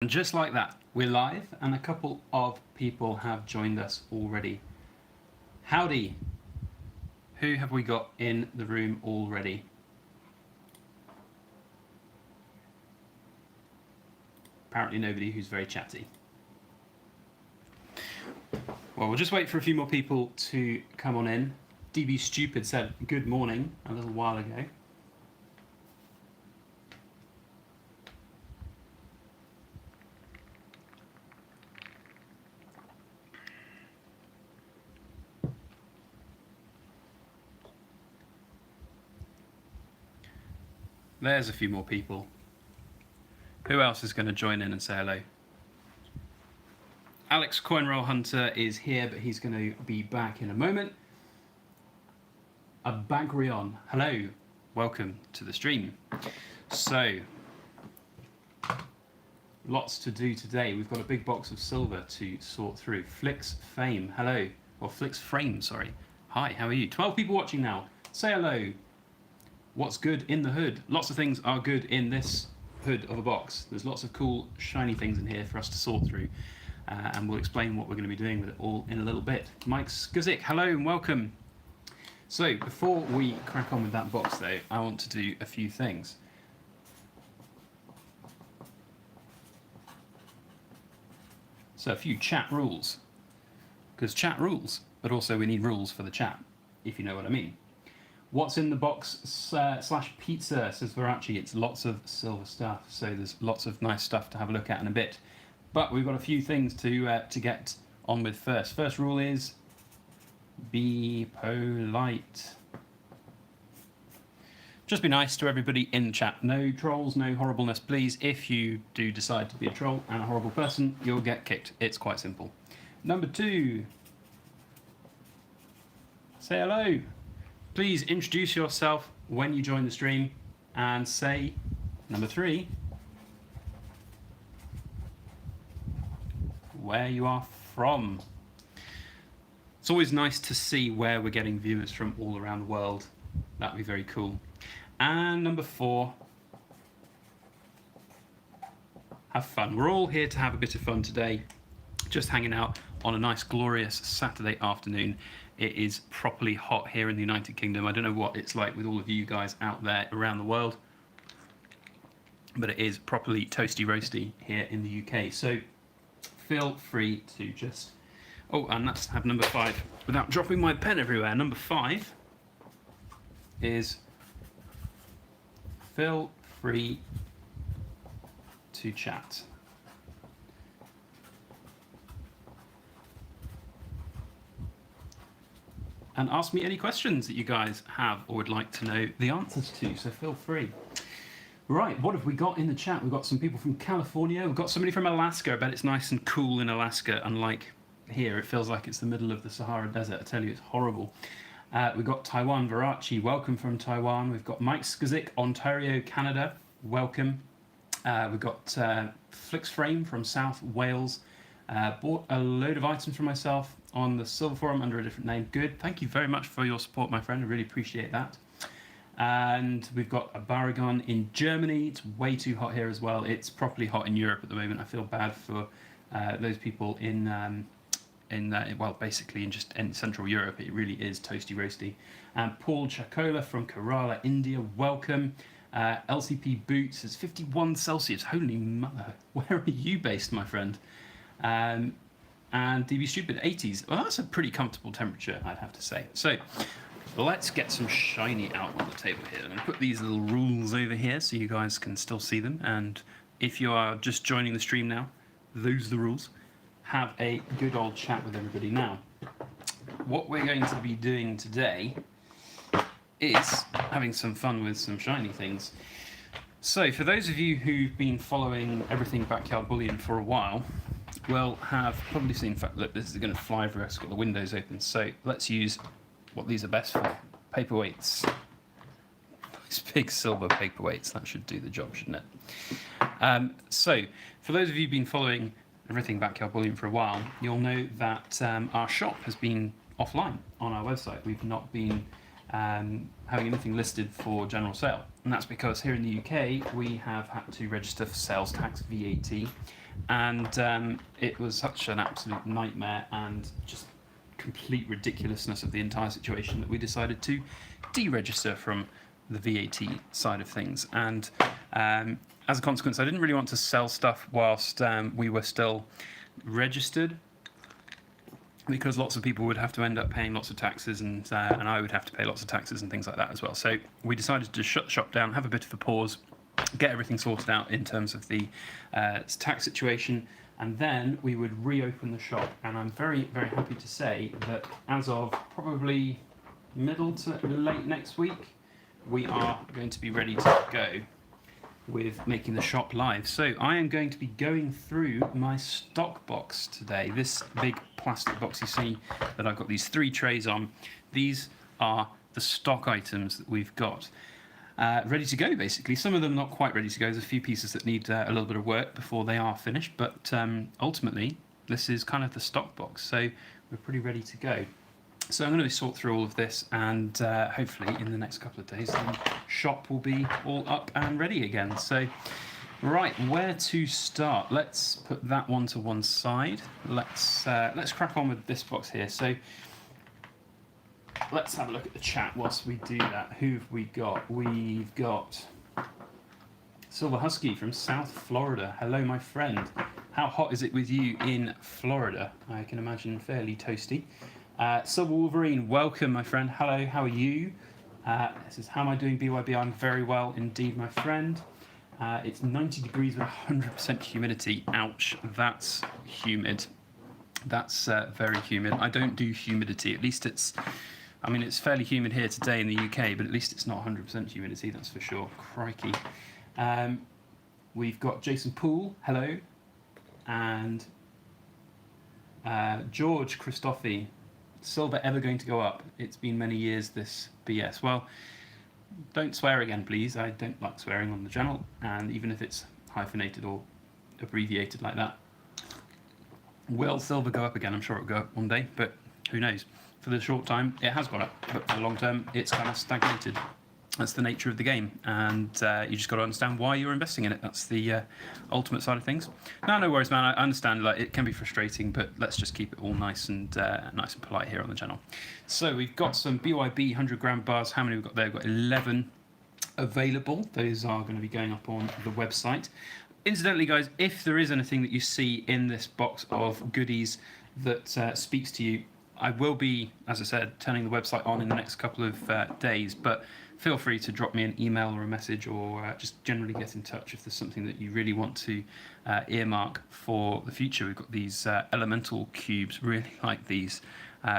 And just like that, we're live and a couple of people have joined us already. Howdy! Who have we got in the room already? Apparently nobody who's very chatty. Well, we'll just wait for a few more people to come on in. DB Stupid said good morning a little while ago. There's a few more people. Who else is going to join in and say hello? Alex Coinroll Hunter is here, but he's going to be back in a moment. Abagrion, hello. Welcome to the stream. So, lots to do today. We've got a big box of silver to sort through. Flix Fame, hello. Or Flix Frame, sorry. Hi, how are you? 12 people watching now. Say hello. What's good in the hood? Lots of things are good in this hood of a box. There's lots of cool, shiny things in here for us to sort through. And we'll explain what we're going to be doing with it all in a little bit. Mike Skuzik, hello and welcome. So, before we crack on with that box though, I want to do a few things. So, a few chat rules. Because chat rules, but also we need rules for the chat, if you know what I mean. What's in the box slash pizza, says Verace. It's lots of silver stuff, so there's lots of nice stuff to have a look at in a bit. But we've got a few things to get on with first. First rule is be polite. Just be nice to everybody in the chat. No trolls, no horribleness, please. If you do decide to be a troll and a horrible person, you'll get kicked. It's quite simple. Number 2. Say hello. Please introduce yourself when you join the stream and say, number 3, where you are from. It's always nice to see where we're getting viewers from all around the world. That'd be very cool. And number 4, have fun. We're all here to have a bit of fun today, just hanging out on a nice glorious Saturday afternoon. It is properly hot here in the United Kingdom. I don't know what it's like with all of you guys out there around the world, but it is properly toasty roasty here in the UK. So feel free to just... Oh, and let's have number 5 without dropping my pen everywhere. Number 5 is feel free to chat. And ask me any questions that you guys have or would like to know the answers to, so feel free. Right, what have we got in the chat? We've got some people from California, we've got somebody from Alaska. I bet it's nice and cool in Alaska, unlike here, it feels like it's the middle of the Sahara Desert. I tell you, it's horrible. We've got Taiwan, Verace, welcome from Taiwan. We've got Mike Skuzik, Ontario, Canada, welcome. We've got Flix Frame from South Wales. Bought a load of items for myself on the Silver Forum under a different name. Good. Thank you very much for your support, my friend. I really appreciate that. And we've got a Baragon in Germany. It's way too hot here as well. It's properly hot in Europe at the moment. I feel bad for those people well, basically in Central Europe. It really is toasty roasty. And Paul Chakola from Kerala, India. Welcome. LCP Boots is 51 Celsius. Holy mother. Where are you based, my friend? And DB Stupid 80s. Well, that's a pretty comfortable temperature, I'd have to say. So let's get some shiny out on the table here. I'm going to put these little rules over here so you guys can still see them. And if you are just joining the stream now, those are the rules. Have a good old chat with everybody. Now, what we're going to be doing today is having some fun with some shiny things. So for those of you who've been following everything Backyard Bullion for a while, will have probably seen, in fact, look, this is going to fly everywhere, it's got the windows open, so let's use what these are best for, paperweights. These big silver paperweights, that should do the job, shouldn't it? So, for those of you who've been following everything Backyard Bullion for a while, you'll know that our shop has been offline on our website. We've not been having anything listed for general sale, and that's because here in the UK we have had to register for sales tax, VAT, and it was such an absolute nightmare and just complete ridiculousness of the entire situation that we decided to deregister from the VAT side of things. And as a consequence, I didn't really want to sell stuff whilst we were still registered, because lots of people would have to end up paying lots of taxes, and I would have to pay lots of taxes and things like that as well. So we decided to shut the shop down, have a bit of a pause, get everything sorted out in terms of the tax situation, and then we would reopen the shop. And I'm very, very happy to say that as of probably middle to late next week, we are going to be ready to go with making the shop live. So I am going to be going through my stock box today. This big plastic box you see that I've got these 3 trays on, these are the stock items that we've got ready to go, basically. Some of them not quite ready to go. There's a few pieces that need a little bit of work before they are finished, but ultimately this is kind of the stock box, so we're pretty ready to go. So I'm going to sort through all of this, and hopefully in the next couple of days the shop will be all up and ready again. So right, where to start? Let's put that one to one side. Let's crack on with this box here. So let's have a look at the chat whilst we do that. Who have we got? We've got Silver Husky from South Florida. Hello, my friend. How hot is it with you in Florida? I can imagine fairly toasty. Silver Wolverine, welcome, my friend. Hello, how are you? This is, how am I doing, BYB? I'm very well indeed, my friend. It's 90 degrees with 100% humidity. Ouch, that's humid. That's very humid. I don't do humidity. At least it's, I mean, it's fairly humid here today in the UK, but at least it's not 100% humidity, that's for sure. Crikey. We've got Jason Poole, hello. And George Christophe. Silver ever going to go up? It's been many years, this BS. Well, don't swear again, please. I don't like swearing on the channel, and even if it's hyphenated or abbreviated like that. Will silver go up again? I'm sure it'll go up one day, but who knows? For the short time, it has gone up, but for the long term, it's kind of stagnated. That's the nature of the game, and you just got to understand why you're investing in it. That's the ultimate side of things. No worries, man. I understand. Like, it can be frustrating, but let's just keep it all nice and polite here on the channel. So we've got some BYB 100-gram bars. How many we've got there? We've got 11 available. Those are going to be going up on the website. Incidentally, guys, if there is anything that you see in this box of goodies that speaks to you, I will be, as I said, turning the website on in the next couple of days, but feel free to drop me an email or a message, or just generally get in touch if there's something that you really want to earmark for the future. We've got these elemental cubes, really like these.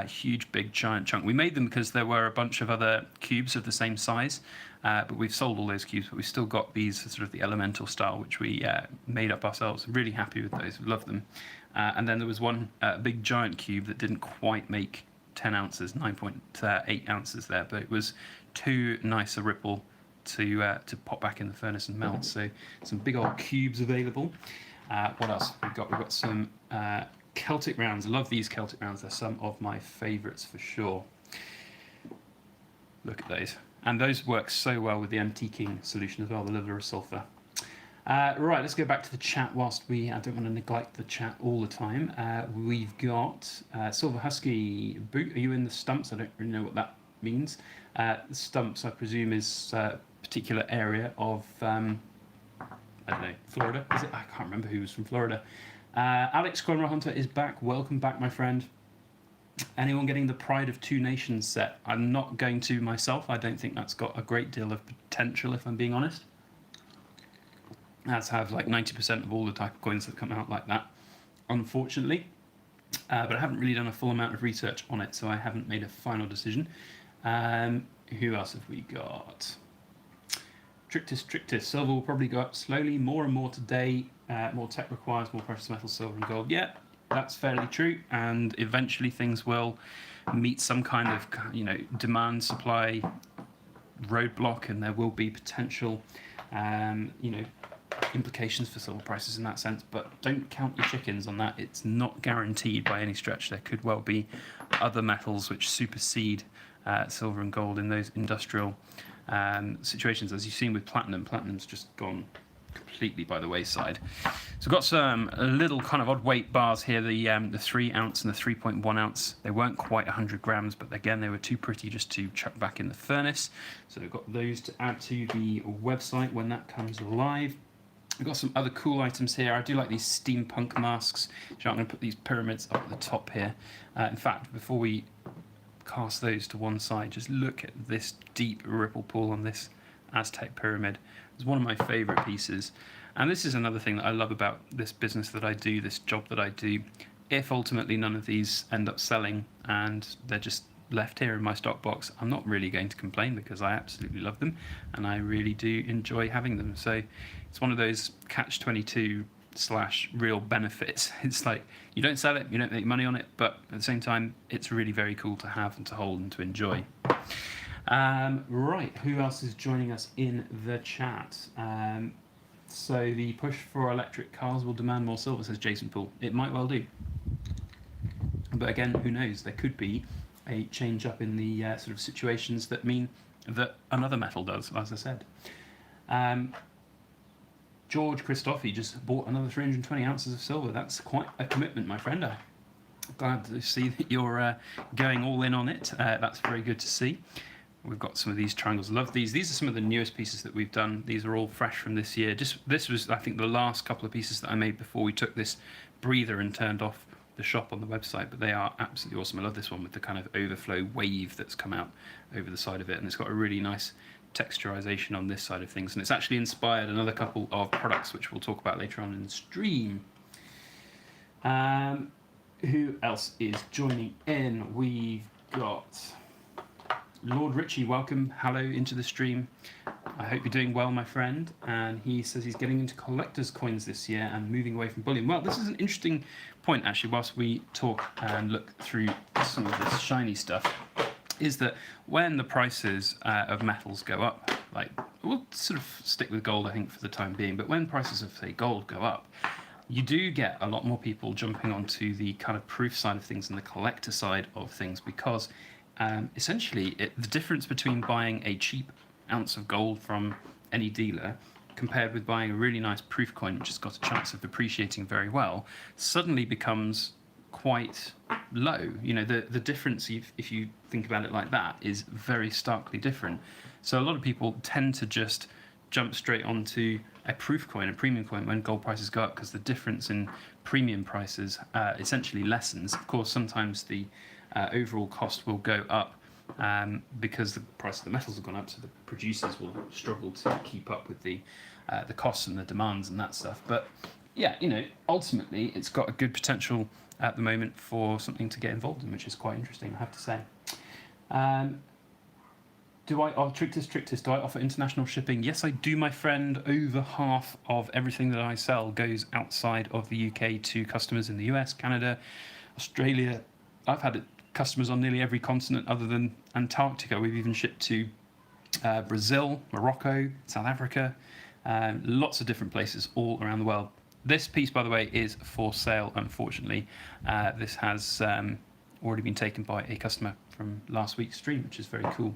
Huge, big, giant chunk. We made them because there were a bunch of other cubes of the same size, but we've sold all those cubes, but we've still got these sort of the elemental style, which we made up ourselves. Really happy with those, love them. And then there was one big giant cube that didn't quite make 10 ounces, 9.8 ounces there, but it was too nice a ripple to pop back in the furnace and melt. So some big old cubes available. What else we've got? We've got some Celtic rounds. I love these Celtic rounds. They're some of my favourites for sure. Look at those. And those work so well with the MT King solution as well, the liver of sulphur. Right, let's go back to the chat whilst I don't want to neglect the chat all the time. We've got Silver Husky. Boot, are you in the stumps? I don't really know what that means. The stumps, I presume, is a particular area of, I don't know, Florida? Is it? I can't remember who was from Florida. Alex Conrad Hunter is back. Welcome back, my friend. Anyone getting the Pride of Two Nations set? I'm not going to myself. I don't think that's got a great deal of potential, if I'm being honest. That's have like 90% of all the type of coins that come out like that, unfortunately. But I haven't really done a full amount of research on it, so I haven't made a final decision. Who else have we got? Trictus. Silver will probably go up slowly, more and more today. More tech requires more precious metals, silver and gold. Yeah, that's fairly true. And eventually things will meet some kind of, demand supply roadblock, and there will be potential, implications for silver prices in that sense. But don't count your chickens on that. It's not guaranteed by any stretch. There could well be other metals which supersede silver and gold in those industrial situations. As you've seen with platinum, platinum's just gone completely by the wayside. So we've got some little kind of odd weight bars here, the 3 ounce and the 3.1 ounce. They weren't quite 100 grams, but again, they were too pretty just to chuck back in the furnace. So we've got those to add to the website when that comes live. We've got some other cool items here. I do like these steampunk masks. So I'm going to put these pyramids up at the top here. In fact, before we cast those to one side, just look at this deep ripple pool on this Aztec pyramid. It's one of my favourite pieces. And this is another thing that I love about this business that I do, this job that I do. If ultimately none of these end up selling and they're just left here in my stock box, I'm not really going to complain because I absolutely love them and I really do enjoy having them. So it's one of those catch-22 / real benefits. It's like you don't sell it, you don't make money on it, but at the same time it's really very cool to have and to hold and to enjoy. Right, who else is joining us in the chat? So the push for electric cars will demand more silver, says Jason Poole. It might well do. But again, who knows? There could be a change up in the sort of situations that mean that another metal does, as I said. George Christophe just bought another 320 ounces of silver. That's quite a commitment, my friend. I'm glad to see that you're going all in on it. That's very good to see. We've got some of these triangles. I love these. These are some of the newest pieces that we've done. These are all fresh from this year. This was, I think, the last couple of pieces that I made before we took this breather and turned off the shop on the website, but they are absolutely awesome. I love this one with the kind of overflow wave that's come out over the side of it, and it's got a really nice texturization on this side of things, and it's actually inspired another couple of products which we'll talk about later on in the stream. Who else is joining in? We've got Lord Richie, welcome, hello into the stream. I hope you're doing well, my friend. And he says he's getting into collector's coins this year and moving away from bullion. Well, this is an interesting point, actually, whilst we talk and look through some of this shiny stuff, is that when the prices of metals go up, like, we'll sort of stick with gold, I think, for the time being, but when prices of, say, gold go up, you do get a lot more people jumping onto the kind of proof side of things and the collector side of things, because essentially, the difference between buying a cheap ounce of gold from any dealer compared with buying a really nice proof coin which has got a chance of depreciating very well suddenly becomes quite low. You know, the difference, if you think about it like that, is very starkly different. So a lot of people tend to just jump straight onto a proof coin, a premium coin, when gold prices go up, because the difference in premium prices essentially lessens. Of course, sometimes the overall cost will go up because the price of the metals have gone up, so the producers will struggle to keep up with the costs and the demands and that stuff. But yeah, you know, ultimately it's got a good potential at the moment for something to get involved in, which is quite interesting, I have to say. Trictus, do I offer international shipping? Yes, I do, my friend. Over half of everything that I sell goes outside of the UK to customers in the US, Canada, Australia. I've had customers on nearly every continent other than Antarctica. We've even shipped to Brazil, Morocco, South Africa, lots of different places all around the world. This piece, by the way, is for sale, unfortunately. This has already been taken by a customer from last week's stream, which is very cool.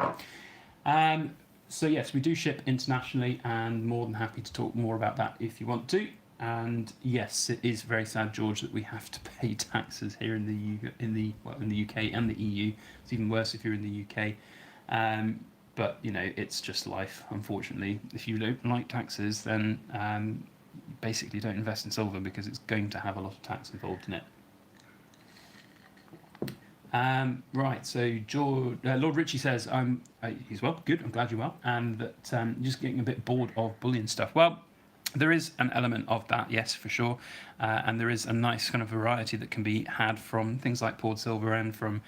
So yes, we do ship internationally, and more than happy to talk more about that if you want to. And yes, it is very sad, George, that we have to pay taxes here in the UK and the EU. It's even worse if you're in the UK. But you know, it's just life, unfortunately. If you don't like taxes, then basically don't invest in silver, because it's going to have a lot of tax involved in it. Right, so Lord Richie says, he's well, good, I'm glad you're well, and that just getting a bit bored of bullion stuff. Well, there is an element of that, yes, for sure, and there is a nice kind of variety that can be had from things like poured silver and from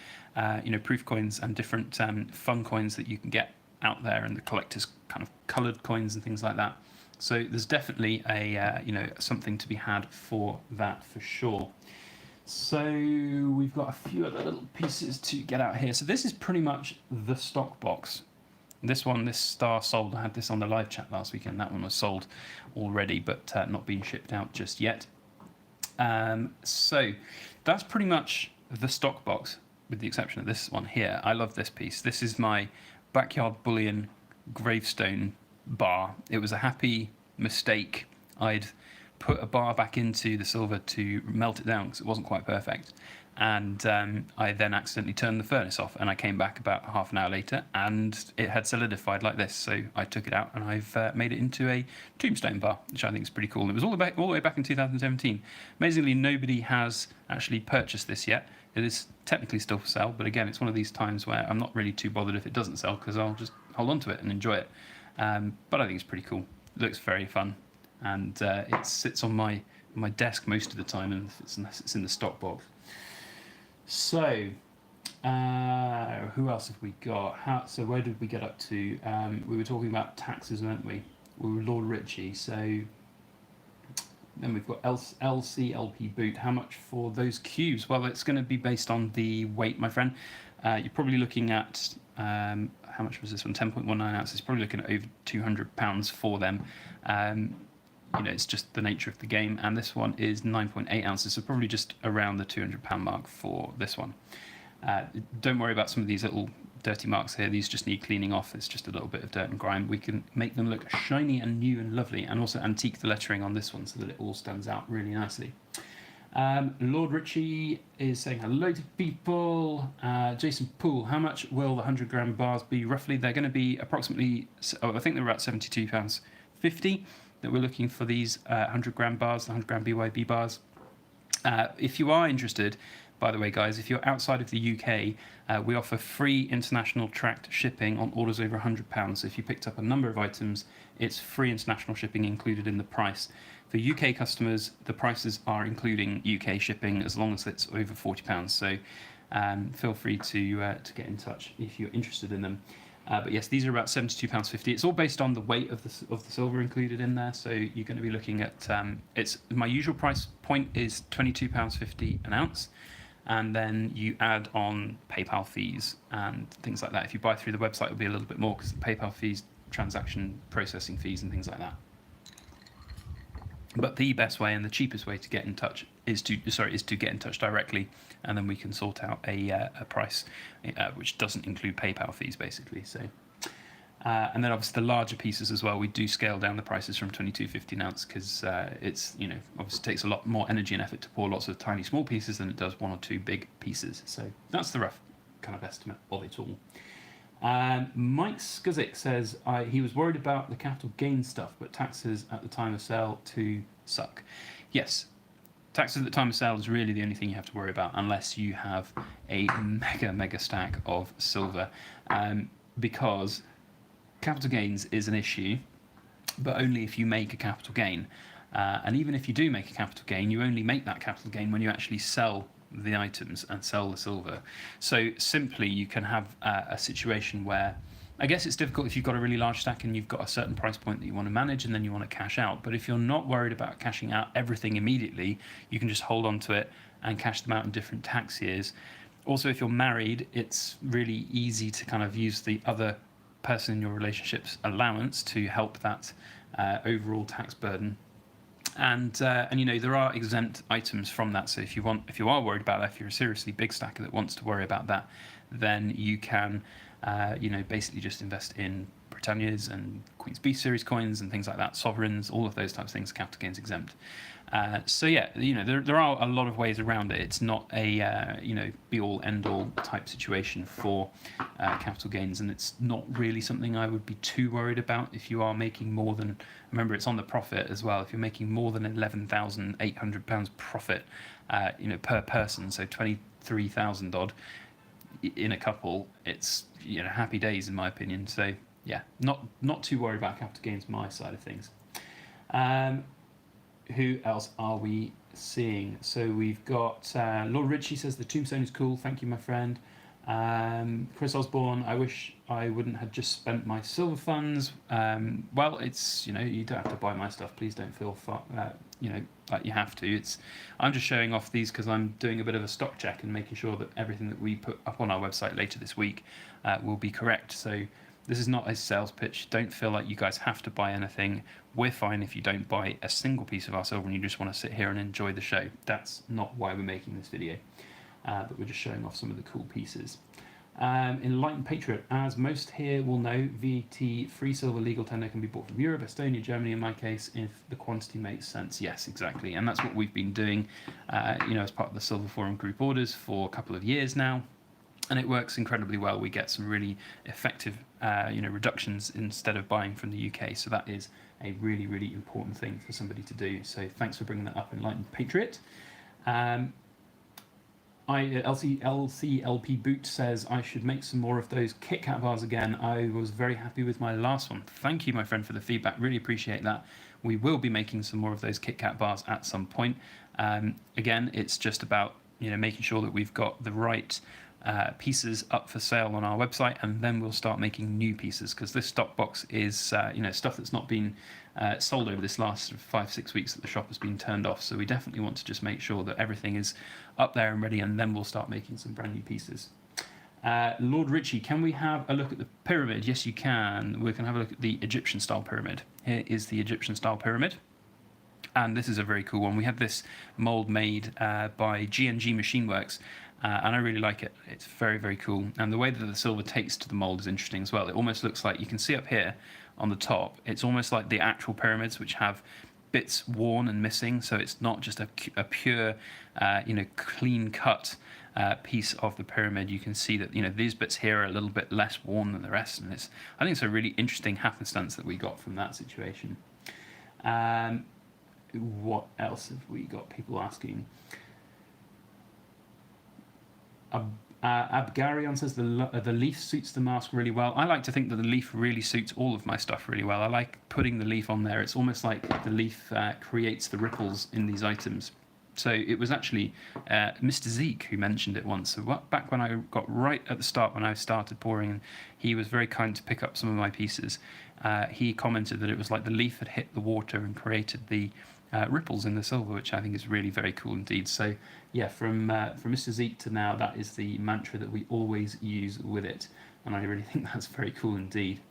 proof coins and different fun coins that you can get out there, and the collectors kind of coloured coins and things like that. So there's definitely a something to be had for that, for sure. So we've got a few other little pieces to get out here. So this is pretty much the stock box. This star sold. I had this on the live chat last weekend. That one was sold already, but not being shipped out just yet. So that's pretty much the stock box, with the exception of this one here. I love this piece. This is my backyard bullion gravestone bar. It was a happy mistake I'd put a bar back into the silver to melt it down because it wasn't quite perfect. And I then accidentally turned the furnace off, and I came back about half an hour later and it had solidified like this. So I took it out and I've made it into a tombstone bar, which I think is pretty cool. It was all the way back in 2017. Amazingly, nobody has actually purchased this yet. It is technically still for sale, but again, it's one of these times where I'm not really too bothered if it doesn't sell, because I'll just hold on to it and enjoy it. But I think it's pretty cool. It looks very fun, and it sits on my desk most of the time, unless it's in the stock box. So, who else have we got? So where did we get up to? We were talking about taxes, weren't we? We were Lord Ritchie. So then we've got LCLP boot. How much for those cubes? Well, it's going to be based on the weight, my friend. You're probably looking at, how much was this one? 10.19 ounces. Probably looking at over £200 for them. It's just the nature of the game. And this one is 9.8 ounces, so probably just around the £200 mark for this one. Don't worry about some of these little dirty marks here. These just need cleaning off. It's just a little bit of dirt and grime. We can make them look shiny and new and lovely, and also antique the lettering on this one so that it all stands out really nicely. Lord Ritchie is saying hello to people. Jason Poole, how much will the 100 gram bars be roughly? They're going to be approximately, I think they're about £72.50 that we're looking for these 100 gram bars, the 100 gram BYB bars. If you are interested, by the way, guys, if you're outside of the UK, we offer free international tracked shipping on orders over £100. So if you picked up a number of items, it's free international shipping included in the price. For UK customers, the prices are including UK shipping as long as it's over £40. So feel free to get in touch if you're interested in them. But yes, these are about £72.50. It's all based on the weight of the silver included in there. So you're going to be looking at, my usual price point is £22.50 an ounce. And then you add on PayPal fees and things like that. If you buy through the website, it'll be a little bit more because the PayPal fees, transaction processing fees and things like that. But the best way and the cheapest way to get in touch is to get in touch directly, and then we can sort out a price which doesn't include PayPal fees, basically. So, and then obviously the larger pieces as well, we do scale down the prices from $22.50 an ounce because it's obviously takes a lot more energy and effort to pour lots of tiny small pieces than it does one or two big pieces. So that's the rough kind of estimate of it all. Mike Skuzik says he was worried about the capital gain stuff, but taxes at the time of sale to suck. Yes, taxes at the time of sale is really the only thing you have to worry about, unless you have a mega stack of silver, because capital gains is an issue, but only if you make a capital gain. And even if you do make a capital gain, you only make that capital gain when you actually sell the items and sell the silver. So simply you can have a situation where, I guess it's difficult if you've got a really large stack and you've got a certain price point that you want to manage and then you want to cash out. But if you're not worried about cashing out everything immediately, you can just hold on to it and cash them out in different tax years. Also, if you're married, it's really easy to kind of use the other person in your relationship's allowance to help that overall tax burden. And there are exempt items from that. So if you are worried about that, if you're a seriously big stacker that wants to worry about that, then you can, basically just invest in Britannias and Queen's Beast series coins and things like that, sovereigns, all of those types of things. Capital gains exempt. So yeah, there are a lot of ways around it. It's not a be all end all type situation for capital gains, and it's not really something I would be too worried about if you are making more than. Remember, it's on the profit as well. If you're making more than £11,800 profit, per person, so 23,000 odd in a couple, it's happy days in my opinion. So yeah, not too worried about capital gains my side of things. Who else are we seeing? So we've got Lord Ritchie says the tombstone is cool. Thank you, my friend. Chris Osborne, I wish I wouldn't have just spent my silver funds. Well, it's you don't have to buy my stuff. Please don't feel like you have to. I'm just showing off these because I'm doing a bit of a stock check and making sure that everything that we put up on our website later this week will be correct. So this is not a sales pitch. Don't feel like you guys have to buy anything. We're fine if you don't buy a single piece of our silver and you just want to sit here and enjoy the show. That's not why we're making this video. But we're just showing off some of the cool pieces. Enlightened Patriot, as most here will know, VAT free silver legal tender can be bought from Europe, Estonia, Germany in my case, if the quantity makes sense. Yes, exactly, and that's what we've been doing, as part of the Silver Forum group orders for a couple of years now, and it works incredibly well. We get some really effective, reductions instead of buying from the UK. So that is a really, really important thing for somebody to do. So thanks for bringing that up, Enlightened Patriot. LCLP Boot says I should make some more of those Kit Kat bars again. I was very happy with my last one. Thank you, my friend, for the feedback. Really appreciate that. We will be making some more of those Kit Kat bars at some point. Again, it's just about making sure that we've got the right pieces up for sale on our website, and then we'll start making new pieces, because this stock box is stuff that's not been sold over this last 5-6 weeks that the shop has been turned off. So we definitely want to just make sure that everything is up there and ready, and then we'll start making some brand new pieces. Lord Ritchie, can we have a look at the pyramid? Yes, you can. We can have a look at the Egyptian style pyramid. Here is the Egyptian style pyramid, and this is a very cool one. We had this mold made by G&G Machine Works, and I really like it. It's very, very cool, and the way that the silver takes to the mold is interesting as well. It almost looks like, you can see up here on the top, it's almost like the actual pyramids, which have bits worn and missing, so it's not just a pure clean cut piece of the pyramid. You can see that these bits here are a little bit less worn than the rest, and I think it's a really interesting happenstance that we got from that situation. What else have we got? People asking. Abgarion says the leaf suits the mask really well. I like to think that the leaf really suits all of my stuff really well. I like putting the leaf on there. It's almost like the leaf creates the ripples in these items. So it was actually Mr. Zeke who mentioned it once. So back when I got right at the start, when I started pouring, and he was very kind to pick up some of my pieces, he commented that it was like the leaf had hit the water and created the ripples in the silver, which I think is really very cool indeed. So yeah, from Mr. Zeke to now, that is the mantra that we always use with it, and I really think that's very cool indeed.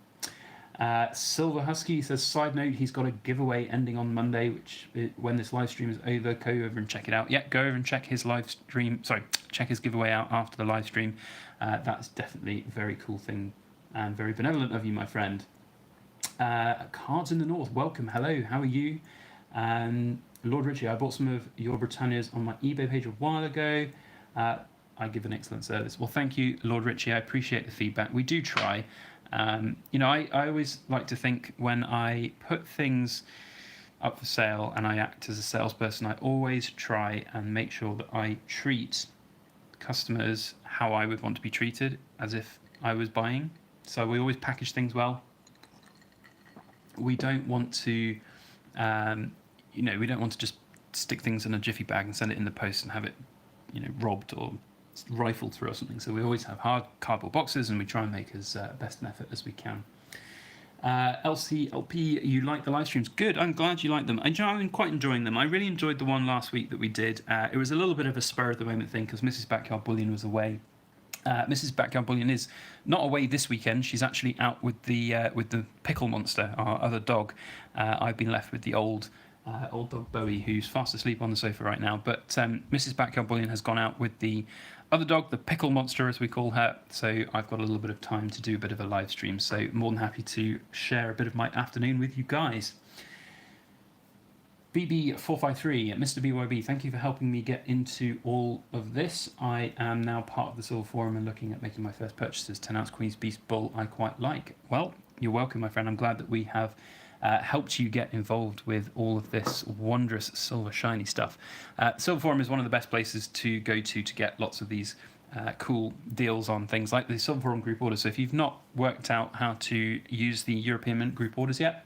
Silver Husky says, side note, he's got a giveaway ending on Monday, which when this live stream is over, go over and check it out. Yeah, go over and check his live stream. Sorry, check his giveaway out after the live stream. That's definitely a very cool thing and very benevolent of you, my friend. Cards in the North, welcome. Hello, how are you? Lord Ritchie, I bought some of your Britannias on my eBay page a while ago. I give an excellent service. Well, thank you, Lord Ritchie. I appreciate the feedback. We do try. I always like to think, when I put things up for sale and I act as a salesperson, I always try and make sure that I treat customers how I would want to be treated, as if I was buying. So we always package things well. We don't want to we don't want to just stick things in a jiffy bag and send it in the post and have it robbed or rifled through or something. So we always have hard cardboard boxes, and we try and make as best an effort as we can. LCLP, you like the live streams? Good, I'm glad you like them. I'm quite enjoying them. I really enjoyed the one last week that we did. It was a little bit of a spur of the moment thing, because Mrs. Backyard Bullion was away. Mrs. Backyard Bullion is not away this weekend. She's actually out with the Pickle Monster, our other dog. I've been left with the old dog Bowie, who's fast asleep on the sofa right now. But Mrs. Backyard Bullion has gone out with the other dog, the Pickle Monster, as we call her. So I've got a little bit of time to do a bit of a live stream. So more than happy to share a bit of my afternoon with you guys. BB453, Mr. BYB, thank you for helping me get into all of this. I am now part of the Silver Forum and looking at making my first purchases. 10-ounce Queen's Beast Bull I quite like. Well, you're welcome, my friend. I'm glad that we have helped you get involved with all of this wondrous silver shiny stuff. Silver Forum is one of the best places to go to get lots of these cool deals on things like the Silver Forum group orders. So if you've not worked out how to use the European Mint group orders yet,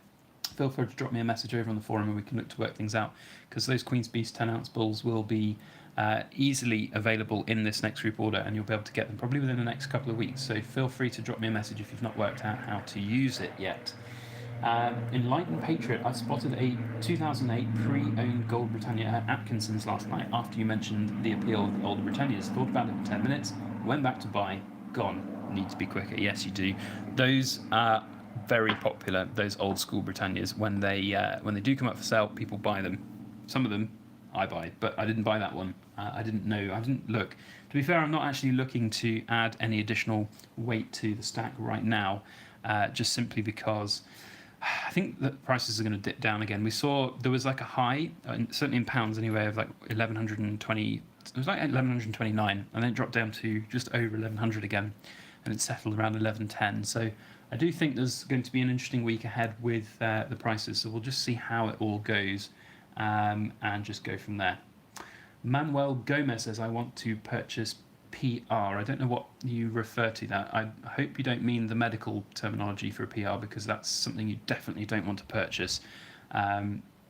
feel free to drop me a message over on the forum and we can look to work things out, because those Queen's Beast 10-ounce bulls will be easily available in this next group order, and you'll be able to get them probably within the next couple of weeks. So feel free to drop me a message if you've not worked out how to use it yet. Enlightened Patriot, I spotted a 2008 pre-owned Gold Britannia at Atkinson's last night after you mentioned the appeal of the older Britannias. Thought about it for 10 minutes, went back to buy, gone. Need to be quicker. Yes, you do. Those are very popular, those old school Britannias. When they do come up for sale, people buy them. Some of them I buy, but I didn't buy that one. I didn't know. I didn't look. To be fair, I'm not actually looking to add any additional weight to the stack right now, just simply because I think that prices are going to dip down again. We saw there was like a high, certainly in pounds anyway, of like 1120. It was like 1129, and then it dropped down to just over 1100 again, and it settled around 1110. So I do think there's going to be an interesting week ahead with the prices. So we'll just see how it all goes, and just go from there. Manuel Gomez says, I want to purchase PR. I don't know what you refer to that. I hope you don't mean the medical terminology for a PR, because that's something you definitely don't want to purchase.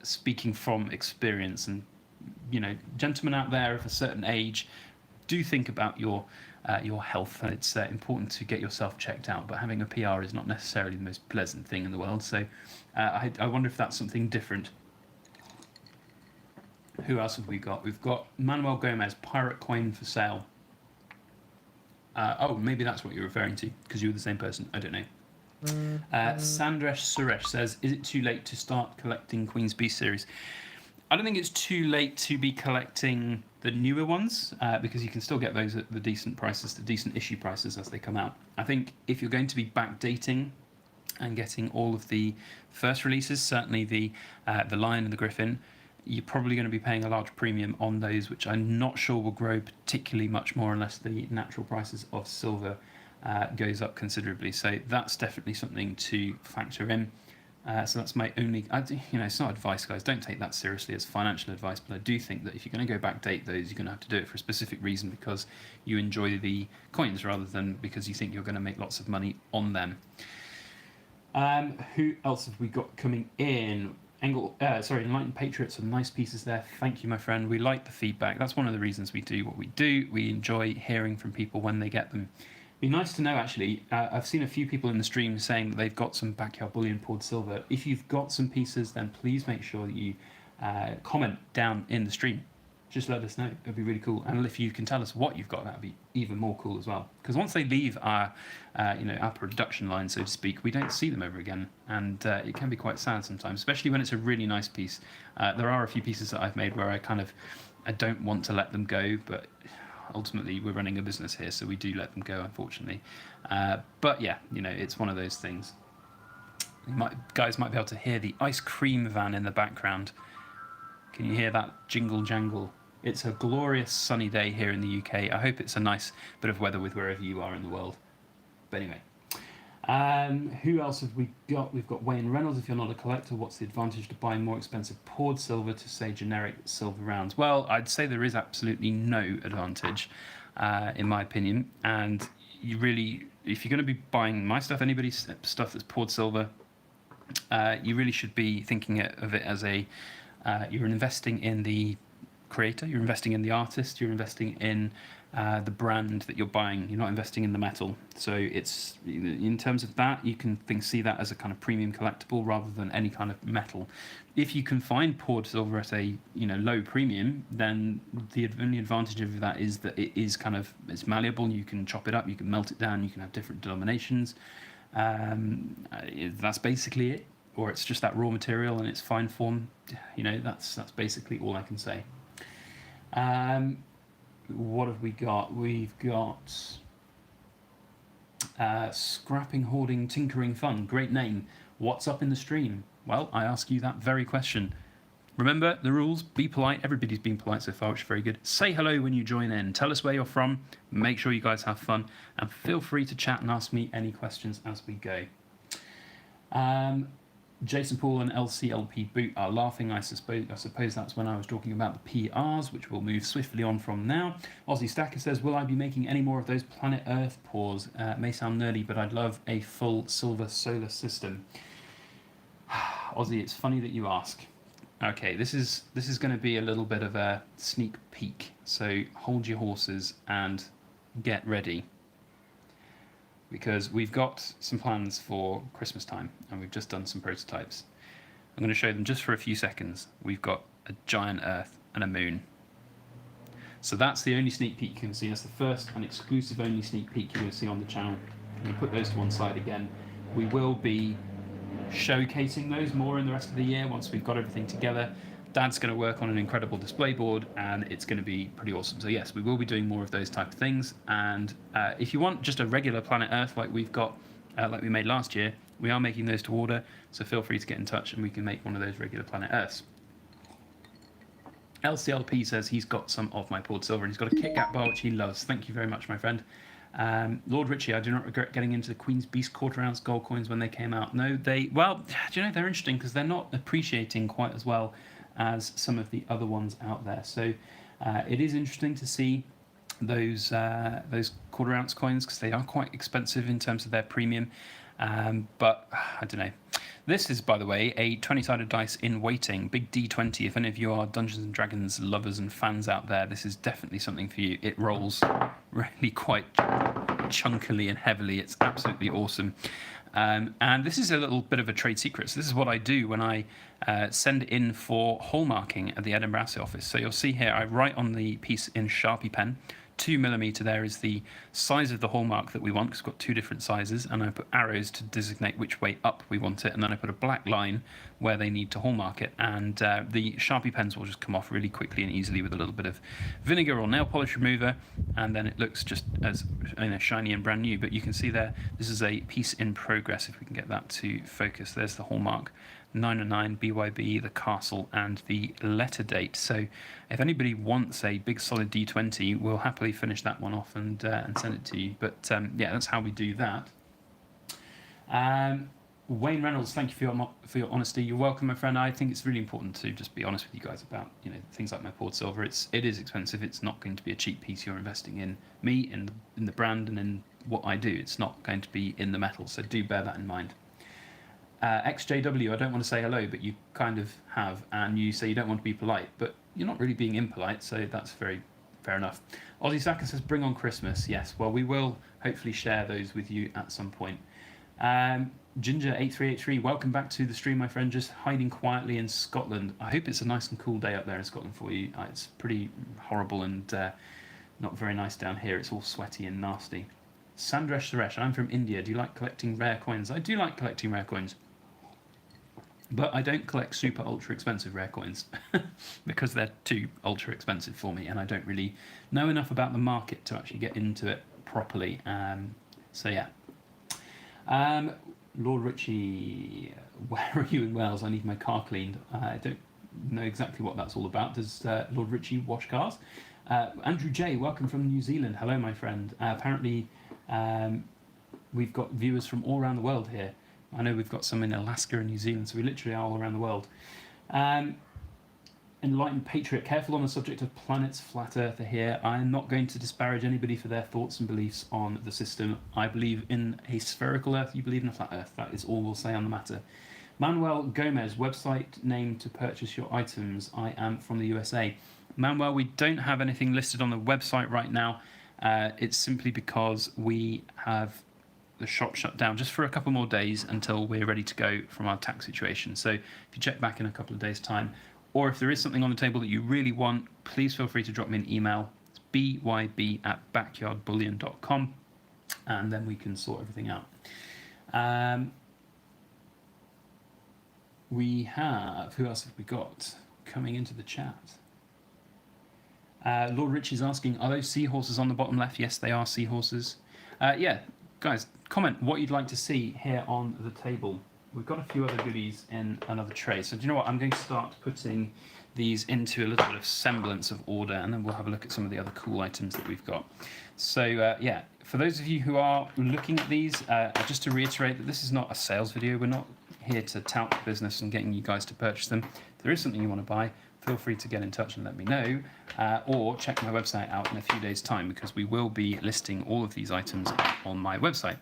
Speaking from experience, and gentlemen out there of a certain age, do think about your health. It's important to get yourself checked out, but having a PR is not necessarily the most pleasant thing in the world. So I wonder if that's something different. Who else have we got? We've got Manuel Gomez, pirate coin for sale. Maybe that's what you're referring to, because you were the same person. I don't know. Sandresh Suresh says, is it too late to start collecting Queen's Beast series? I don't think it's too late to be collecting the newer ones, because you can still get those at the decent prices, the decent issue prices as they come out. I think if you're going to be backdating and getting all of the first releases, certainly the Lion and the Griffin, you're probably going to be paying a large premium on those, which I'm not sure will grow particularly much more unless the natural prices of silver goes up considerably. So that's definitely something to factor in. So that's my only, it's not advice, guys. Don't take that seriously as financial advice, but I do think that if you're going to go backdate those, you're going to have to do it for a specific reason, because you enjoy the coins rather than because you think you're going to make lots of money on them. Who else have we got coming in? Enlightened Patriots, some nice pieces there. Thank you, my friend. We like the feedback. That's one of the reasons we do what we do. We enjoy hearing from people when they get them. Be nice to know, actually. I've seen a few people in the stream saying that they've got some backyard bullion poured silver. If you've got some pieces, then please make sure that you comment down in the stream. Just let us know. It'd be really cool. And if you can tell us what you've got, that'd be even more cool as well. Because once they leave our production line, so to speak, we don't see them ever again, and it can be quite sad sometimes, especially when it's a really nice piece. There are a few pieces that I've made where I don't want to let them go, but ultimately we're running a business here, so we do let them go, unfortunately. But yeah, it's one of those things. Guys might be able to hear the ice cream van in the background. Can you hear that jingle jangle? It's a glorious sunny day here in the UK. I hope it's a nice bit of weather with wherever you are in the world. But anyway, who else have we got? We've got Wayne Reynolds. If you're not a collector, what's the advantage to buying more expensive poured silver to, say, generic silver rounds? Well, I'd say there is absolutely no advantage, in my opinion. And you really, if you're going to be buying my stuff, anybody's stuff that's poured silver, you really should be thinking of it as you're investing in the creator, you're investing in the artist, you're investing in the brand that you're buying. You're not investing in the metal. So it's, in terms of that, you can see that as a kind of premium collectible rather than any kind of metal. If you can find poured silver at a low premium, then the only advantage of that is that it's malleable. You can chop it up, you can melt it down, you can have different denominations. That's basically it. Or it's just that raw material in its fine form. That's basically all I can say. What have we got? We've got Scrapping, Hoarding, Tinkering Fun. Great name. What's up in the stream? Well, I ask you that very question. Remember the rules. Be polite. Everybody's been polite so far, which is very good. Say hello when you join in. Tell us where you're from. Make sure you guys have fun. And feel free to chat and ask me any questions as we go. Jason Paul and LCLP Boot are laughing. I suppose that's when I was talking about the PRs, which we'll move swiftly on from now. Aussie Stacker says, will I be making any more of those Planet Earth pours? May sound nerdy, but I'd love a full silver solar system. Aussie, it's funny that you ask. Okay, this is going to be a little bit of a sneak peek, so hold your horses and get ready. Because we've got some plans for Christmas time, and we've just done some prototypes. I'm going to show them just for a few seconds. We've got a giant Earth and a moon. So that's the only sneak peek you can see. That's the first and exclusive only sneak peek you're going to see on the channel. I'm going to put those to one side again. We will be showcasing those more in the rest of the year once we've got everything together. Dad's going to work on an incredible display board, and it's going to be pretty awesome. So yes, we will be doing more of those type of things. And if you want just a regular Planet Earth like we've got, like we made last year, we are making those to order. So feel free to get in touch, and we can make one of those regular Planet Earths. LCLP says he's got some of my poured silver, and he's got a Kit Kat bar which he loves. Thank you very much, my friend. Lord Richie, I do not regret getting into the Queen's Beast quarter-ounce gold coins when they came out. No, well, do you know, they're interesting because they're not appreciating quite as well as some of the other ones out there. So it is interesting to see those quarter-ounce coins because they are quite expensive in terms of their premium. But I don't know. This is, by the way, a 20-sided dice in waiting, big D20. If any of you are Dungeons and Dragons lovers and fans out there, this is definitely something for you. It rolls really quite chunkily and heavily. It's absolutely awesome. And this is a little bit of a trade secret. So this is what I do when I send it in for hallmarking at the Edinburgh Assay office. So you'll see here, I write on the piece in Sharpie pen. 2mm there is the size of the hallmark that we want, because we've got two different sizes, and I put arrows to designate which way up we want it, and then I put a black line where they need to hallmark it, and the Sharpie pens will just come off really quickly and easily with a little bit of vinegar or nail polish remover, and then it looks just as shiny and brand new. But you can see there, this is a piece in progress, if we can get that to focus. There's the hallmark, 909, BYB, the castle, and the letter date. So if anybody wants a big solid D20, we'll happily finish that one off and send it to you. But yeah, that's how we do that. Wayne Reynolds, thank you for your honesty. You're welcome, my friend. I think it's really important to just be honest with you guys about things like my poured silver. It is expensive. It's not going to be a cheap piece. You're investing in me, in the brand, and in what I do. It's not going to be in the metal. So do bear that in mind. XJW, I don't want to say hello, but you kind of have, and you say you don't want to be polite, but you're not really being impolite, so that's very fair enough. Aussie Saka says, bring on Christmas. Yes, well, we will hopefully share those with you at some point. Ginger8383, welcome back to the stream, my friend, just hiding quietly in Scotland. I hope it's a nice and cool day up there in Scotland for you. It's pretty horrible and not very nice down here. It's all sweaty and nasty. Sandresh Suresh, I'm from India. Do you like collecting rare coins? I do like collecting rare coins. But I don't collect super ultra expensive rare coins because they're too ultra expensive for me, and I don't really know enough about the market to actually get into it properly. So yeah. Lord Richie, where are you in Wales? I need my car cleaned. I don't know exactly what that's all about. Does Lord Richie wash cars? Andrew J, welcome from New Zealand. Hello, my friend. Apparently, we've got viewers from all around the world here. I know we've got some in Alaska and New Zealand, so we literally are all around the world. Enlightened Patriot, careful on the subject of planets, flat earther here. I am not going to disparage anybody for their thoughts and beliefs on the system. I believe in a spherical earth, you believe in a flat earth. That is all we'll say on the matter. Manuel Gomez, website name to purchase your items. I am from the USA. Manuel, we don't have anything listed on the website right now. It's simply because we have the shop shut down just for a couple more days until we're ready to go from our tax situation. So if you check back in a couple of days' time, or if there is something on the table that you really want, please feel free to drop me an email. It's byb@backyardbullion.com, and then we can sort everything out. We have, who else have we got coming into the chat? Lord Rich is asking, are those seahorses on the bottom left? Yes, they are seahorses. Yeah, guys, comment what you'd like to see here on the table. We've got a few other goodies in another tray. So do you know what? I'm going to start putting these into a little bit of semblance of order, and then we'll have a look at some of the other cool items that we've got. So yeah, for those of you who are looking at these, just to reiterate that this is not a sales video. We're not here to tout the business and getting you guys to purchase them. If there is something you want to buy, feel free to get in touch and let me know, or check my website out in a few days' time, because we will be listing all of these items on my website.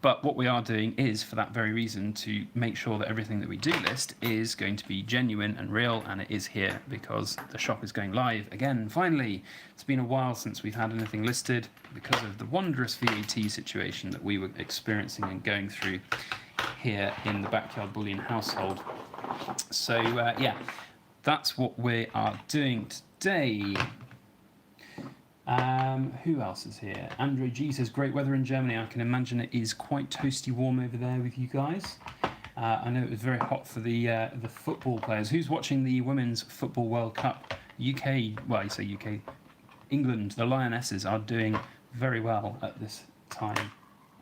But what we are doing is, for that very reason, to make sure that everything that we do list is going to be genuine and real, and it is here because the shop is going live again, finally. It's been a while since we've had anything listed because of the wondrous VAT situation that we were experiencing and going through here in the Backyard Bullion household. So yeah, that's what we are doing today. Who else is here? Andre G says, great weather in Germany. I can imagine it is quite toasty warm over there with you guys. I know it was very hot for the football players. Who's watching the Women's Football World Cup? UK, well, you say UK, England, the Lionesses are doing very well at this time.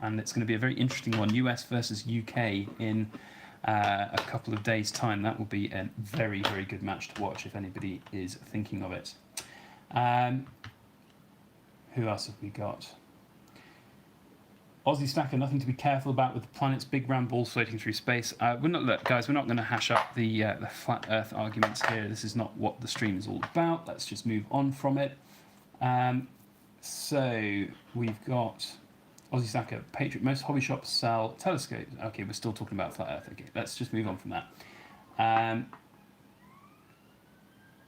And it's going to be a very interesting one, US versus UK in a couple of days' time. That will be a very, very good match to watch if anybody is thinking of it. Who else have we got? Aussie Stacker, nothing to be careful about with the planet's big round balls floating through space. Look, guys, we're not going to hash up the flat Earth arguments here. This is not what the stream is all about. Let's just move on from it. So we've got Aussie Stacker, Patriot. Most hobby shops sell telescopes. Okay, we're still talking about flat Earth. Okay, let's just move on from that.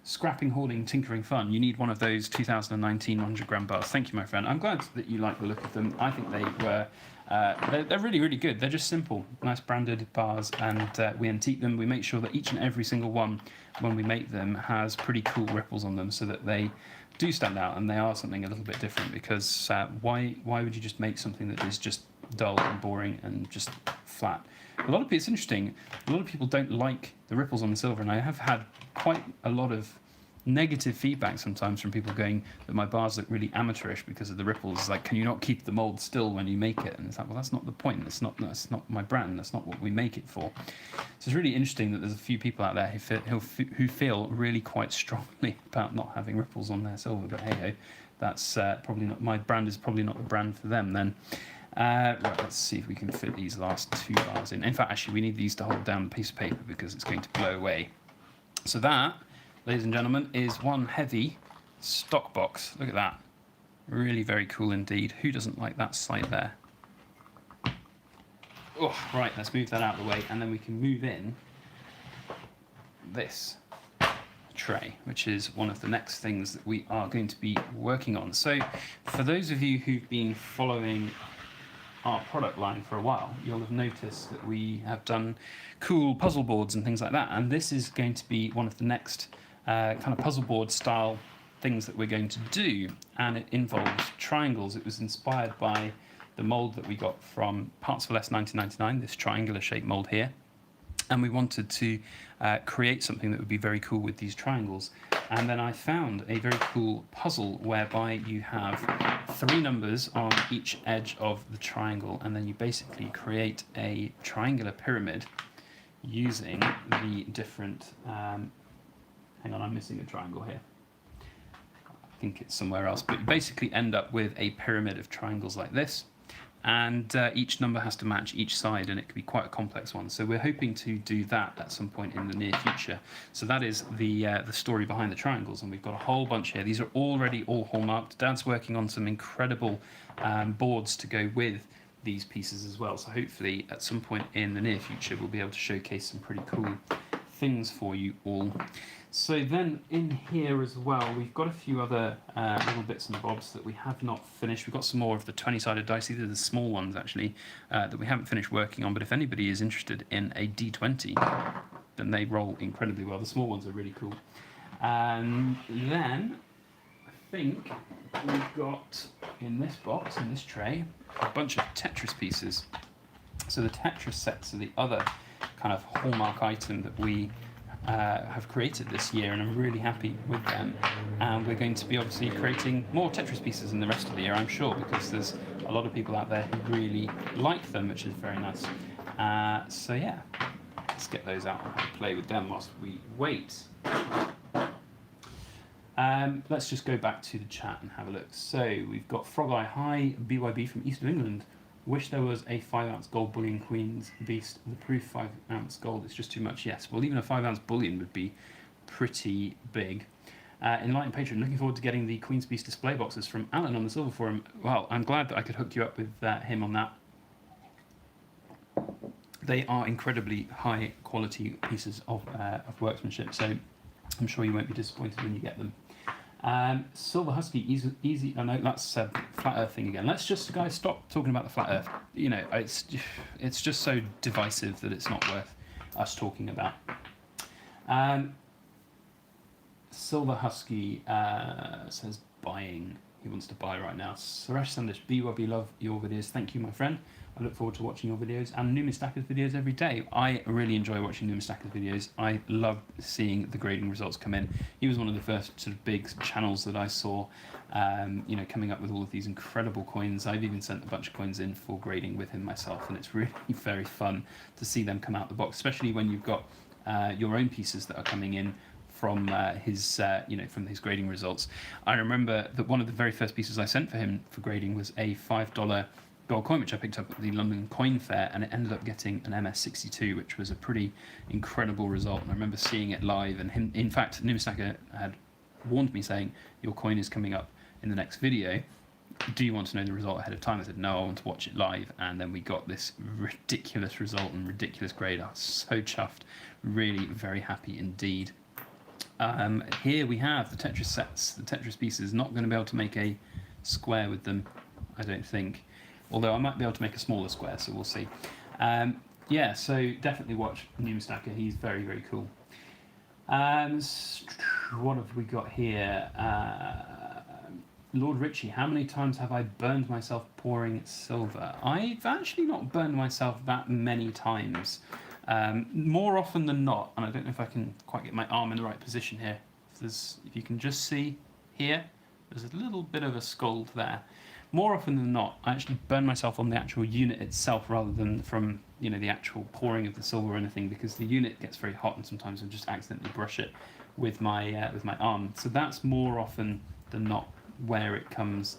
Scrapping, hoarding, tinkering fun. You need one of those 2019 100-gram bars. Thank you, my friend. I'm glad that you like the look of them. I think they were, they're really, really good. They're just simple, nice branded bars, and we antique them. We make sure that each and every single one, when we make them, has pretty cool ripples on them so that they do stand out and they are something a little bit different, because why would you just make something that is just dull and boring and just flat? It's interesting, a lot of people don't like the ripples on the silver, and I have had quite a lot of negative feedback sometimes from people going that my bars look really amateurish because of the ripples. It's like, can you not keep the mold still when you make it? And it's like, well, that's not the point. That's not my brand. That's not what we make it for. So it's really interesting that there's a few people out there who feel really quite strongly about not having ripples on their silver. But hey, that's probably not, my brand is probably not the brand for them then. Right, let's see if we can fit these last two bars in. In fact, actually, we need these to hold down the piece of paper because it's going to blow away. So that, ladies and gentlemen, is one heavy stock box. Look at that. Really very cool indeed. Who doesn't like that sight there? Oh, right, let's move that out of the way, and then we can move in this tray, which is one of the next things that we are going to be working on. So for those of you who've been following our product line for a while, you'll have noticed that we have done cool puzzle boards and things like that, and this is going to be one of the next kind of puzzle board style things that we're going to do, and it involves triangles. It was inspired by the mold that we got from Parts for Less 1999, this triangular shaped mold here, and we wanted to create something that would be very cool with these triangles. And then I found a very cool puzzle whereby you have 3 numbers on each edge of the triangle, and then you basically create a triangular pyramid using the different... hang on, I'm missing a triangle here. I think it's somewhere else. But you basically end up with a pyramid of triangles like this. And each number has to match each side, and it could be quite a complex one. So we're hoping to do that at some point in the near future. So that is the story behind the triangles, and we've got a whole bunch here. These are already all hallmarked. Dad's working on some incredible boards to go with these pieces as well. So hopefully at some point in the near future we'll be able to showcase some pretty cool things for you all. So then in here as well, we've got a few other little bits and bobs that we have not finished. We've got some more of the 20-sided dice. These are the small ones, actually, that we haven't finished working on. But if anybody is interested in a D20, then they roll incredibly well. The small ones are really cool. And then I think we've got, in this box, in this tray, a bunch of Tetris pieces. So the Tetris sets are the other kind of hallmark item that we have created this year, and I'm really happy with them. And we're going to be obviously creating more Tetris pieces in the rest of the year, I'm sure, because there's a lot of people out there who really like them, which is very nice. So yeah, let's get those out and play with them whilst we wait. Let's just go back to the chat and have a look. So we've got Frog Eye High BYB from East of England. Wish there was a 5-ounce gold bullion Queen's Beast. The proof 5-ounce gold is just too much. Yes, well, even a 5-ounce bullion would be pretty big. Enlightened Patron, looking forward to getting the Queen's Beast display boxes from Alan on the Silver Forum. Well, I'm glad that I could hook you up with him on that. They are incredibly high quality pieces of workmanship, so I'm sure you won't be disappointed when you get them. Silver Husky, easy. Oh no, that's flat Earth thing again. Let's just, guys, stop talking about the flat Earth. You know, it's just so divisive that it's not worth us talking about. Silver Husky says buying. He wants to buy right now. Suresh Sandesh, BYB, love your videos. Thank you, my friend. I look forward to watching your videos and Numistacker's videos every day. I really enjoy watching Numistacker's videos. I love seeing the grading results come in. He was one of the first sort of big channels that I saw, coming up with all of these incredible coins. I've even sent a bunch of coins in for grading with him myself, and it's really very fun to see them come out the box, especially when you've got your own pieces that are coming in from from his grading results. I remember that one of the very first pieces I sent for him for grading was a $5 gold coin, which I picked up at the London Coin Fair, and it ended up getting an MS62, which was a pretty incredible result. And I remember seeing it live, and him, in fact, Numistacker had warned me saying, your coin is coming up in the next video. Do you want to know the result ahead of time? I said, no, I want to watch it live. And then we got this ridiculous result and ridiculous grade. I was so chuffed, really very happy indeed. Here we have the Tetris sets, the Tetris pieces. Not going to be able to make a square with them, I don't think. Although I might be able to make a smaller square, so we'll see. Yeah, so definitely watch Numistacker. He's very, very cool. What have we got here? Lord Ritchie, how many times have I burned myself pouring silver? I've actually not burned myself that many times. More often than not, and I don't know if I can quite get my arm in the right position here. If you can just see here, there's a little bit of a scald there. More often than not, I actually burn myself on the actual unit itself rather than from the actual pouring of the silver or anything, because the unit gets very hot and sometimes I just accidentally brush it with my arm. So that's more often than not where it comes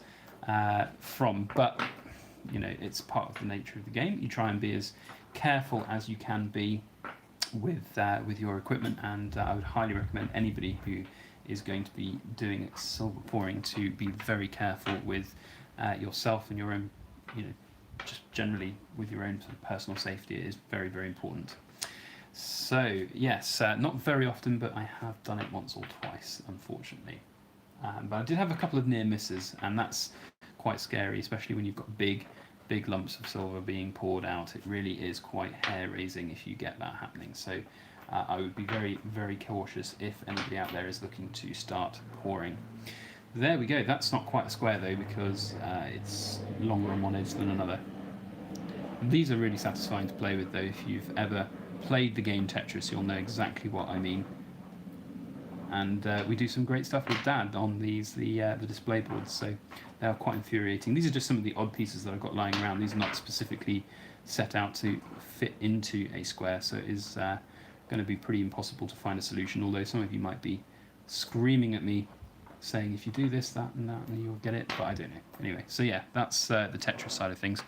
from. But it's part of the nature of the game. You try and be as careful as you can be with your equipment, and I would highly recommend anybody who is going to be doing silver pouring to be very careful with yourself and your own, just generally with your own sort of personal safety. It is very, very important. So yes, not very often, but I have done it once or twice, unfortunately. But I did have a couple of near misses, and that's quite scary, especially when you've got big lumps of silver being poured out. It really is quite hair-raising if you get that happening. So I would be very, very cautious if anybody out there is looking to start pouring. There we go. That's not quite a square though, because it's longer on one edge than another. These are really satisfying to play with though. If you've ever played the game Tetris, you'll know exactly what I mean. And we do some great stuff with Dad on these, the display boards, so they are quite infuriating. These are just some of the odd pieces that I've got lying around. These are not specifically set out to fit into a square, so it is going to be pretty impossible to find a solution, although some of you might be screaming at me saying if you do this, that and that, and you'll get it, but I don't know. Anyway, so yeah, that's the Tetris side of things.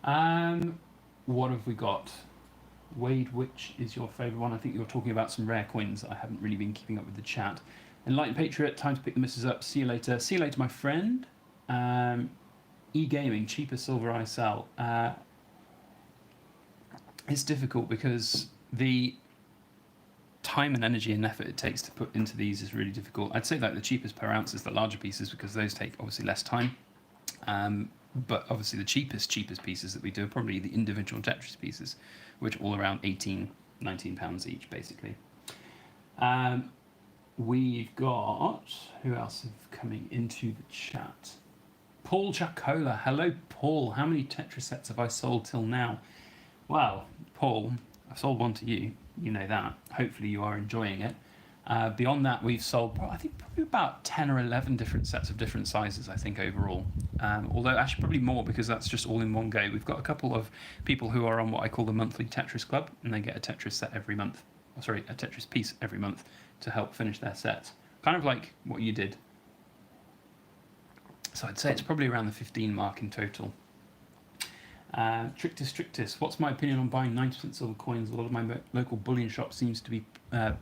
What have we got? Wade, which is your favourite one? I think you're talking about some rare coins. I haven't really been keeping up with the chat. Enlightened Patriot, time to pick the misses up. See you later. See you later, my friend. E-gaming, cheapest silver I sell. It's difficult because the time and energy and effort it takes to put into these is really difficult. I'd say that the cheapest per ounce is the larger pieces, because those take obviously less time. But obviously the cheapest pieces that we do are probably the individual Tetris pieces, which are all around 18, 19 pounds each, basically. We've got, who else is coming into the chat? Paul Chacola. Hello, Paul. How many Tetris sets have I sold till now? Well, Paul, I've sold one to you. You know that. Hopefully you are enjoying it. Beyond that, we've sold, I think, probably about 10 or 11 different sets of different sizes, I think, overall. Although, actually, probably more, because that's just all in one go. We've got a couple of people who are on what I call the monthly Tetris Club, and they get a Tetris set every month. Oh, sorry, a Tetris piece every month to help finish their sets. Kind of like what you did. So I'd say it's probably around the 15 mark in total. Trictus, what's my opinion on buying 90% silver coins? A lot of my local bullion shop seems to be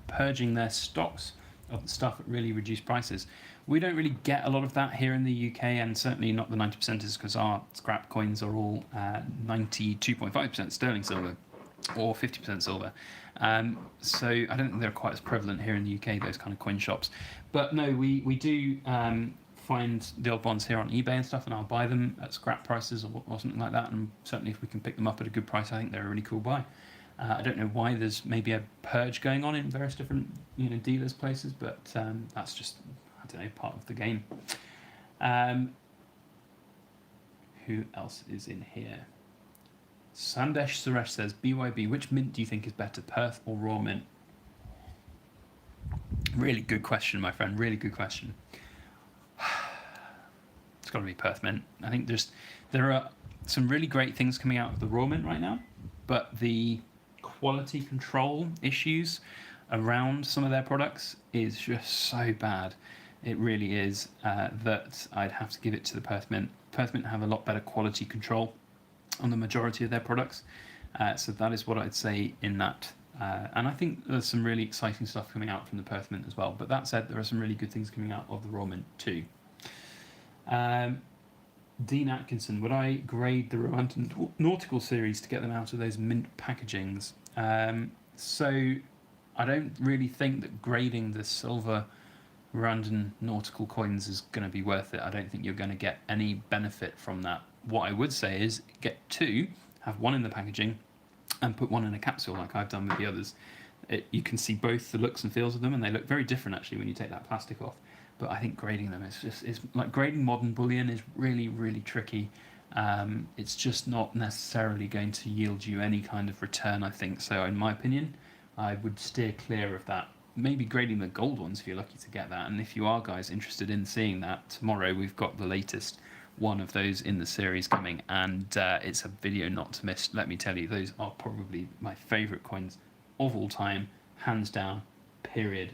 purging their stocks of the stuff at really reduced prices. We don't really get a lot of that here in the UK, and certainly not the 90%ers, because our scrap coins are all 92.5% sterling silver or 50% silver. So I don't think they're quite as prevalent here in the UK, those kind of coin shops. But no, we do find the old ones here on eBay and stuff, and I'll buy them at scrap prices or something like that, and certainly if we can pick them up at a good price, I think they're a really cool buy. I don't know why there's maybe a purge going on in various different dealers places, but that's just, I don't know, part of the game. Who else is in here? Sandesh Suresh says, BYB, which mint do you think is better, Perth or raw mint? Really good question, my friend. Really good question. It's got to be Perth mint. I think there are some really great things coming out of the raw mint right now, but the quality control issues around some of their products is just so bad. It really is, that I'd have to give it to the Perth mint. Perth mint have a lot better quality control on the majority of their products, so that is what I'd say in that. And I think there's some really exciting stuff coming out from the Perth mint as well. But that said, there are some really good things coming out of the raw mint too. Dean Atkinson, would I grade the Rwandan Nautical series to get them out of those mint packagings? So I don't really think that grading the silver Rwandan Nautical coins is going to be worth it. I don't think you're going to get any benefit from that. What I would say is get two, have one in the packaging, and put one in a capsule like I've done with the others. You can see both the looks and feels of them, and they look very different actually when you take that plastic off. But I think grading them is like grading modern bullion is really, really tricky. It's just not necessarily going to yield you any kind of return, I think. So in my opinion, I would steer clear of that. Maybe grading the gold ones if you're lucky to get that. And if you are, guys, interested in seeing that, tomorrow we've got the latest one of those in the series coming, and it's a video not to miss. Let me tell you, those are probably my favourite coins of all time, hands down, period.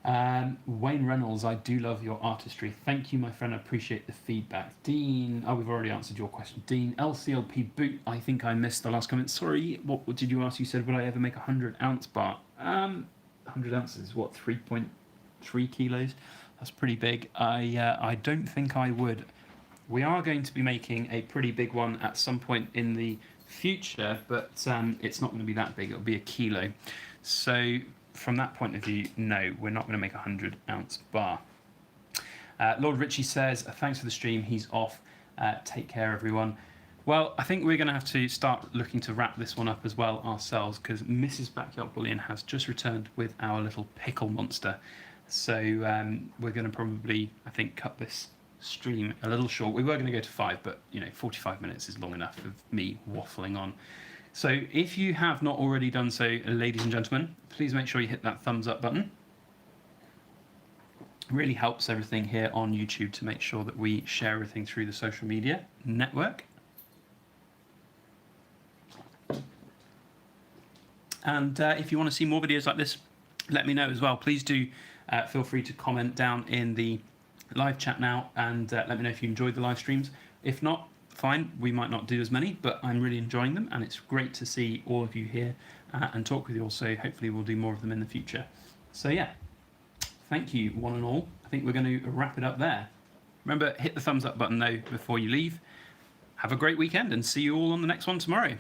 Wayne Reynolds, I do love your artistry. Thank you, my friend. I appreciate the feedback. Dean, we've already answered your question. Dean, LCLP boot. I think I missed the last comment. Sorry, what did you ask? You said, would I ever make a 100-ounce bar? 100 ounces, what, 3.3 kilos? That's pretty big. I don't think I would. We are going to be making a pretty big one at some point in the future, but it's not going to be that big. It'll be a kilo. So from that point of view, no, we're not going to make a 100-ounce bar. Lord Richie says, thanks for the stream. He's off. Take care, everyone. Well, I think we're going to have to start looking to wrap this one up as well ourselves, because Mrs. Backyard Bullion has just returned with our little pickle monster. So we're going to probably, I think, cut this stream a little short. We were going to go to 5, but 45 minutes is long enough of me waffling on. So if you have not already done so, ladies and gentlemen, please make sure you hit that thumbs up button. It really helps everything here on YouTube to make sure that we share everything through the social media network. And if you want to see more videos like this, let me know as well. Please do feel free to comment down in the live chat now, and let me know if you enjoyed the live streams. If not, fine, we might not do as many, but I'm really enjoying them, and it's great to see all of you here and talk with you all. So hopefully we'll do more of them in the future. So yeah, thank you one and all. I think we're going to wrap it up there. Remember, hit the thumbs up button though before you leave. Have a great weekend, and see you all on the next one tomorrow.